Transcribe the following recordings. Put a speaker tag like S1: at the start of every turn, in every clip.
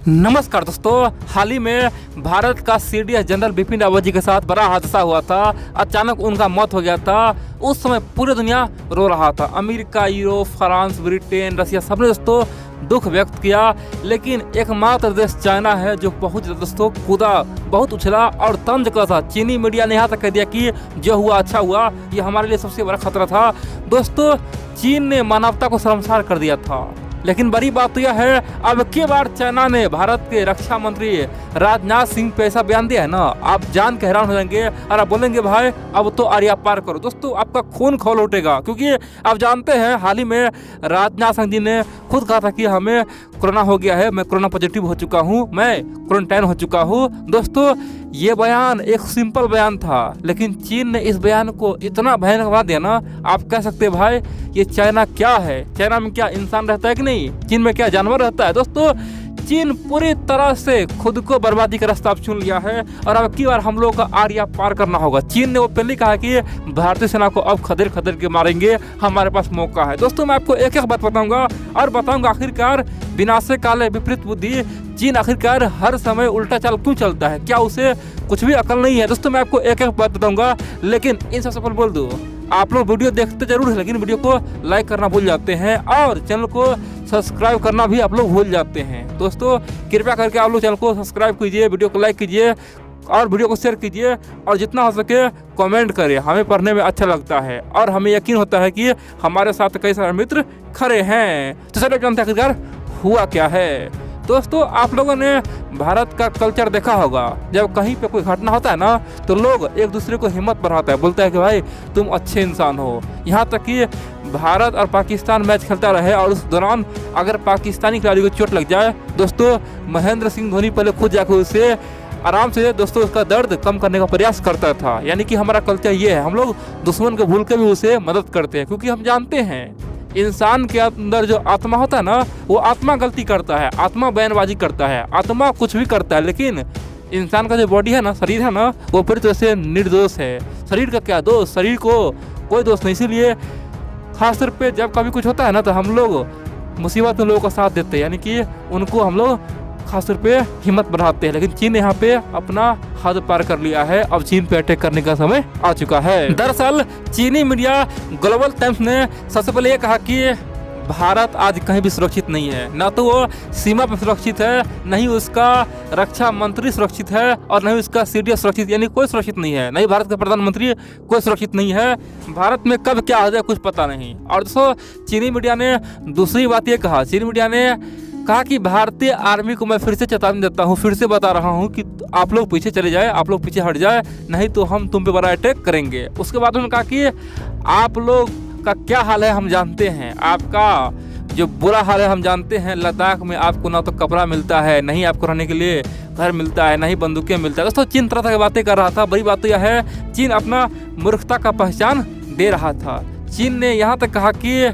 S1: नमस्कार दोस्तों, हाल ही में भारत का सीडीएस जनरल बिपिन रावत जी के साथ बड़ा हादसा हुआ था। अचानक उनका मौत हो गया था। उस समय पूरी दुनिया रो रहा था। अमेरिका, यूरोप, फ्रांस, ब्रिटेन, रसिया सबने दोस्तों दुख व्यक्त किया। लेकिन एकमात्र देश चाइना है जो बहुत दोस्तों कूदा, बहुत उछला और तंज करा था। चीनी मीडिया ने यहाँ तक कह दिया कि जो हुआ अच्छा हुआ, ये हमारे लिए सबसे बड़ा खतरा था। दोस्तों, चीन ने मानवता को शर्मसार कर दिया था। लेकिन बड़ी बात तो यह है, अब की बार चाइना ने भारत के रक्षा मंत्री राजनाथ सिंह पे ऐसा बयान दिया है ना, आप जान के हैरान हो जाएंगे और आप बोलेंगे भाई अब तो आर्या पार करो। दोस्तों, आपका खून खौल उठेगा, क्योंकि आप जानते हैं हाल ही में राजनाथ सिंह जी ने खुद कहा था कि हमें कोरोना हो गया है, मैं कोरोना पॉजिटिव हो चुका हूँ, मैं क्वारंटाइन हो चुका हूँ। दोस्तों, ये बयान एक सिंपल बयान था, लेकिन चीन ने इस बयान को इतना भयानक बना दिया ना, आप कह सकते हैं भाई ये चाइना क्या है? चाइना में क्या इंसान रहता है कि नहीं? चीन में क्या जानवर रहता है? दोस्तों, चीन पूरी तरह से खुद को बर्बादी का रास्ता चुन लिया है और अब की बार हम लोगों का आर्या पार करना होगा। चीन ने वो पहले कहा कि भारतीय सेना को अब खदेड़ खदेड़ के मारेंगे, हमारे पास मौका है। दोस्तों, मैं आपको एक एक बात बताऊंगा और बताऊंगा आखिरकार विनाशे काले विपरीत बुद्धि, चीन आखिरकार हर समय उल्टा चाल क्यों चलता है? क्या उसे कुछ भी अकल नहीं है? दोस्तों, मैं आपको एक एक बात बताऊंगा, लेकिन इन सबसे पहले बोल दूं, आप लोग वीडियो देखते जरूर है, लेकिन वीडियो को लाइक करना भूल जाते हैं और चैनल को सब्सक्राइब करना भी आप लोग भूल जाते हैं। दोस्तों, कृपया करके आप लोग चैनल को सब्सक्राइब कीजिए, वीडियो को लाइक कीजिए और वीडियो को शेयर कीजिए और जितना हो सके कमेंट करें। हमें पढ़ने में अच्छा लगता है और हमें यकीन होता है कि हमारे साथ कई सारे मित्र खड़े हैं। तो चलिए जानते हैं आखिरकार हुआ क्या है। दोस्तों, आप लोगों ने भारत का कल्चर देखा होगा। जब कहीं पे कोई घटना होता है ना, तो लोग एक दूसरे को हिम्मत बढ़ाता है, बोलता है कि भाई तुम अच्छे इंसान हो। यहाँ तक कि भारत और पाकिस्तान मैच खेलता रहे और उस दौरान अगर पाकिस्तानी खिलाड़ी को चोट लग जाए, दोस्तों महेंद्र सिंह धोनी पहले खुद जाकर उसे आराम से दोस्तों उसका दर्द कम करने का प्रयास करता था। यानी कि हमारा कल्चर ये है, हम लोग दुश्मन को भूल के भी उसे मदद करते हैं, क्योंकि हम जानते हैं इंसान के अंदर जो आत्मा होता है ना, वो आत्मा गलती करता है, आत्मा बयानबाजी करता है, आत्मा कुछ भी करता है, लेकिन इंसान का जो बॉडी है ना, शरीर है ना, वो पूरी तरह से निर्दोष है। शरीर का क्या दोष? शरीर को कोई दोष नहीं। इसीलिए खासतौर पे जब कभी कुछ होता है ना, तो हम लोग मुसीबत में लोगों का साथ देते हैं, यानी कि उनको हम लोग खासतौर पे हिम्मत बढ़ाते हैं। लेकिन चीन यहाँ पे अपना हद पार कर लिया है। अब चीन पे अटैक करने का समय आ चुका है। दरअसल चीनी मीडिया ग्लोबल टाइम्स ने सबसे पहले ये कहा कि भारत आज कहीं भी सुरक्षित नहीं है। ना तो वो सीमा पर सुरक्षित है, नहीं उसका रक्षा मंत्री सुरक्षित है और नहीं उसका सीडीएस सुरक्षित, यानी कोई सुरक्षित नहीं है। नहीं भारत का प्रधानमंत्री कोई सुरक्षित नहीं है। भारत में कब क्या हो जाए कुछ पता नहीं। और दोस्तों, चीनी मीडिया ने दूसरी बात ये कहा, चीनी मीडिया ने कहा कि भारतीय आर्मी को मैं फिर से चेतावनी देता हूँ, फिर से बता रहा हूँ कि आप लोग पीछे चले जाए, आप लोग पीछे हट जाए, नहीं तो हम तुम पे बड़ा अटैक करेंगे। उसके बाद उन्होंने कहा कि आप लोग का क्या हाल है हम जानते हैं, आपका जो बुरा हाल है हम जानते हैं। लद्दाख में आपको ना तो कपड़ा मिलता है, नहीं आपको रहने के लिए घर मिलता है, नहीं बंदूकें मिलता है। दोस्तों, चीन तरह तरह की बातें कर रहा था। बड़ी बात तो यह है, चीन अपना मूर्खता का पहचान दे रहा था। चीन ने यहाँ तक कहा कि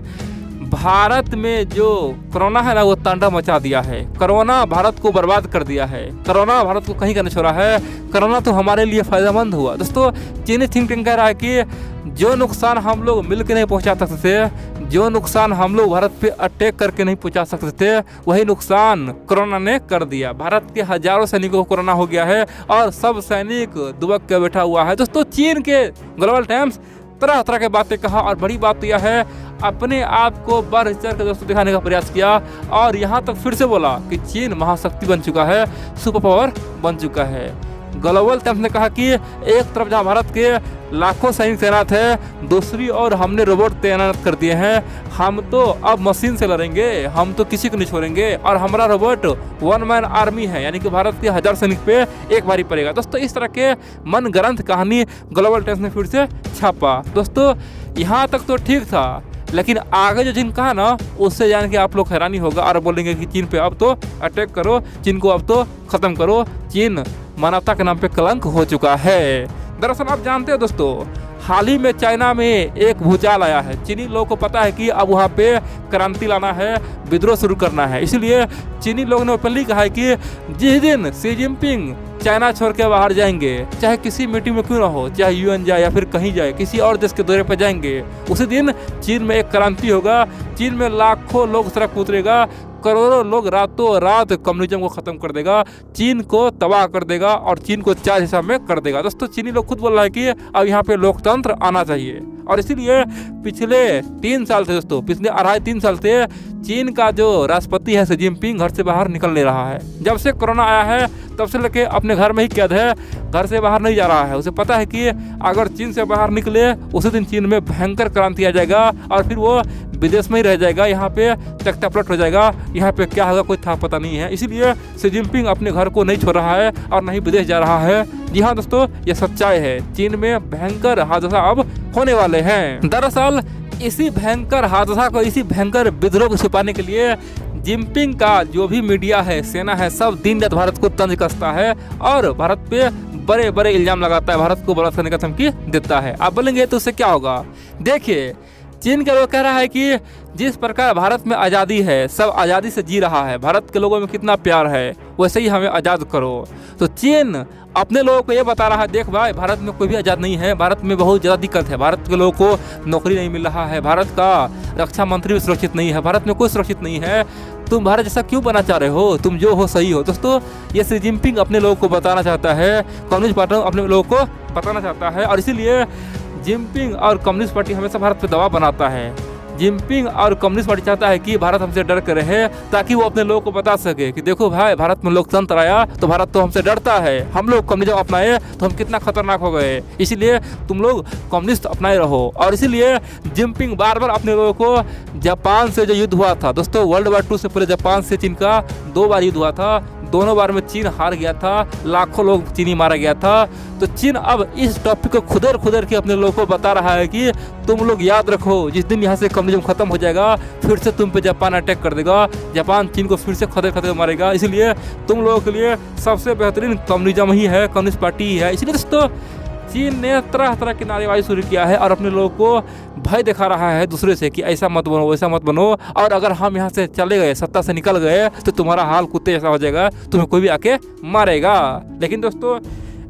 S1: भारत में जो कोरोना है ना, वो तांडव मचा दिया है। कोरोना भारत को बर्बाद कर दिया है। कोरोना भारत को कहीं का नहीं छोड़ा है। कोरोना तो हमारे लिए फायदेमंद हुआ। दोस्तों, चीनी थिंक टैंक कह रहा है कि जो नुकसान हम लोग मिलकर नहीं पहुंचा सकते थे, जो नुकसान हम लोग भारत पे अटैक करके नहीं पहुंचा सकते थे, वही नुकसान कोरोना ने कर दिया। भारत के हजारों सैनिकों को कोरोना हो गया है और सब सैनिक दुबक के बैठा हुआ है। दोस्तों, चीन के ग्लोबल टाइम्स तरह तरह की बातें कहा और बड़ी बात तो यह है, अपने आप को बढ़ चढ़ कर दोस्तों दिखाने का प्रयास किया और यहाँ तक फिर से बोला कि चीन महाशक्ति बन चुका है, सुपर पावर बन चुका है। ग्लोबल टाइम्स ने कहा कि एक तरफ जहाँ भारत के लाखों सैनिक तैनात है, दूसरी ओर हमने रोबोट तैनात कर दिए हैं। हम तो अब मशीन से लड़ेंगे, हम तो किसी को नहीं छोड़ेंगे और हमारा रोबोट वन मैन आर्मी है, यानी कि भारत के 1000 सैनिक पे एक बारी पड़ेगा। दोस्तों, इस तरह के मन गढ़ंत कहानी ग्लोबल टाइम्स ने फिर से छापा। दोस्तों, यहाँ तक तो ठीक था, लेकिन आगे जो चीन कहा ना, उससे जान के आप लोग हैरानी होगा और बोलेंगे कि चीन पे अब तो अटैक करो, चीन को अब तो खत्म करो, चीन मानवता के नाम पे कलंक हो चुका है। दरअसल आप जानते हो दोस्तों, हाल ही में चाइना में एक भूचाल आया है। चीनी लोगों को पता है कि अब वहाँ पे क्रांति लाना है, विद्रोह शुरू करना है। इसलिए चीनी लोगों ने ओपनली कहा है कि जिस दिन शी जिनपिंग चाइना छोड़ के बाहर जाएंगे, चाहे किसी मीटिंग में क्यों ना हो, चाहे यूएन जाए या फिर कहीं जाए, किसी और देश के दौरे पर जाएंगे, उसी दिन चीन में एक क्रांति होगा। चीन में लाखों लोग सड़क पर उतरेगा, करोड़ों लोग रातों रात कम्युनिज्म को खत्म कर देगा, चीन को तबाह कर देगा और चीन को 4 हिस्सा में कर देगा। दोस्तों चीनी लोग खुद बोल रहा है कि अब यहाँ पे लोकतंत्र आना चाहिए और इसीलिए पिछले 3 साल से दोस्तों, पिछले 2.5-3 साल से चीन का जो राष्ट्रपति है शी जिनपिंग घर से बाहर निकल नहीं रहा है। जब से कोरोना आया है तब से लेके अपने घर में ही कैद है, घर से बाहर नहीं जा रहा है। उसे पता है कि अगर चीन से बाहर निकले उसी दिन चीन में भयंकर क्रांति आ जाएगा और फिर वो विदेश में ही रह जाएगा, यहाँ पे तख्ता पलट हो जाएगा, यहाँ पे क्या होगा कोई था पता नहीं है। इसीलिए शी जिनपिंग अपने घर को नहीं छोड़ रहा है और नहीं विदेश जा रहा है। जी हाँ दोस्तों, ये सच्चाई है, चीन में भयंकर हादसा अब होने वाले हैं। दरअसल इसी भयंकर हादसा को, इसी भयंकर विद्रोह को छुपाने के लिए जिनपिंग का जो भी मीडिया है, सेना है, सब दिन रात भारत को तंज कसता है और भारत पे बड़े बड़े इल्जाम लगाता है, भारत को बड़ा करने का धमकी देता है। आप बोलेंगे तो उससे क्या होगा? देखिए, चीन का लोग कह रहा है कि जिस प्रकार भारत में आज़ादी है, सब आज़ादी से जी रहा है, भारत के लोगों में कितना प्यार है, वैसे ही हमें आज़ाद करो। तो चीन अपने लोगों को ये बता रहा है, देख भाई भारत में कोई भी आज़ाद नहीं है, भारत में बहुत ज़्यादा दिक्कत है, भारत के लोगों को नौकरी नहीं मिल रहा है, भारत का रक्षा मंत्री भी सुरक्षित नहीं है, भारत में कोई सुरक्षित नहीं है, तुम भारत जैसा क्यों बनना चाह रहे हो, तुम जो हो सही हो। दोस्तों ये शी जिनपिंग अपने लोगों को बताना चाहता है, कम्युनिस्ट पार्टी अपने लोगों को बताना चाहता है और इसीलिए जिनपिंग और कम्युनिस्ट पार्टी हमेशा भारत पर दबाव बनाता है। जिनपिंग और कम्युनिस्ट पार्टी चाहता है कि भारत हमसे डर कर रहे, ताकि वो अपने लोगों को बता सके कि देखो भाई भारत में लोकतंत्र आया तो भारत तो हमसे डरता है, हम लोग कम्युनिज्म अपनाए तो हम कितना खतरनाक हो गए, इसीलिए तुम लोग कम्युनिस्ट अपनाए रहो। और इसीलिए जिनपिंग बार बार अपने लोगों को जापान से जो युद्ध हुआ था दोस्तों, वर्ल्ड वार 2 से पहले जापान से चीन का 2 बार युद्ध हुआ था, दोनों बार में चीन हार गया था, लाखों लोग चीनी मारा गया था। तो चीन अब इस टॉपिक को खुदर के अपने लोगों को बता रहा है कि तुम लोग याद रखो, जिस दिन यहाँ से कम्युनिज्म खत्म हो जाएगा फिर से तुम पे जापान अटैक कर देगा, जापान चीन को फिर से खदर मारेगा, इसलिए तुम लोगों के लिए सबसे बेहतरीन कम्युनिज्म ही है, कम्युनिस्ट पार्टी ही है। इसलिए दोस्तों चीन ने तरह तरह की नारेबाजी शुरू किया है और अपने लोगों को भय दिखा रहा है दूसरे से कि ऐसा मत बनो, वैसा मत बनो, और अगर हम यहाँ से चले गए, सत्ता से निकल गए तो तुम्हारा हाल कुत्ते जैसा हो जाएगा, तुम्हें कोई भी आके मारेगा। लेकिन दोस्तों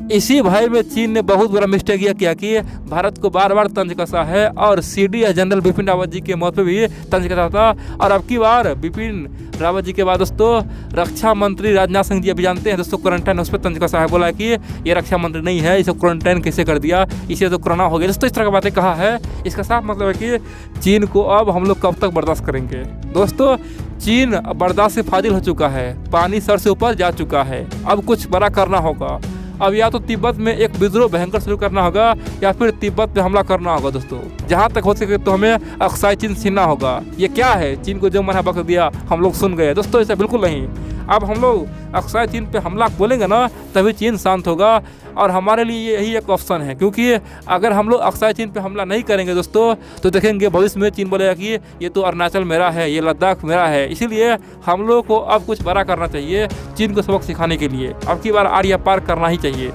S1: इसी भय में चीन ने बहुत बड़ा मिस्टेक यह किया कि भारत को बार बार तंज कसा है और CDS जनरल बिपिन रावत जी के मौत पे भी तंज कसा था। और अब की बार बिपिन रावत जी के बाद दोस्तों रक्षा मंत्री राजनाथ सिंह जी अभी जानते हैं दोस्तों क्वारंटाइन, उस पर तंज कसा है, बोला कि ये रक्षा मंत्री नहीं है, इसे क्वारंटाइन कैसे कर दिया, इसे तो कोरोना हो गया। दोस्तों इस तरह की बातें कहा है, इसका साफ मतलब है कि चीन को अब हम लोग कब तक बर्दाश्त करेंगे। दोस्तों चीन बर्दाश्त से फाजिल हो चुका है, पानी सर से ऊपर जा चुका है, अब कुछ बड़ा करना होगा। अब या तो तिब्बत में एक विद्रोह भयंकर शुरू करना होगा या फिर तिब्बत पे हमला करना होगा। दोस्तों जहाँ तक हो सके तो हमें अक्साई चीन छीनना होगा। ये क्या है, चीन को जो मना बख्श दिया हम लोग सुन गए। दोस्तों ऐसा बिल्कुल नहीं, अब हम लोग अक्साई चीन पे हमला बोलेंगे ना तभी चीन शांत होगा और हमारे लिए यही एक ऑप्शन है, क्योंकि अगर हम लोग अक्साई चीन पे हमला नहीं करेंगे दोस्तों तो देखेंगे भविष्य में चीन बोलेगा कि ये तो अरुणाचल मेरा है, ये लद्दाख मेरा है। इसीलिए हम लोग को अब कुछ बड़ा करना चाहिए चीन को सबक सिखाने के लिए, अब की बार आर या पार करना ही चाहिए।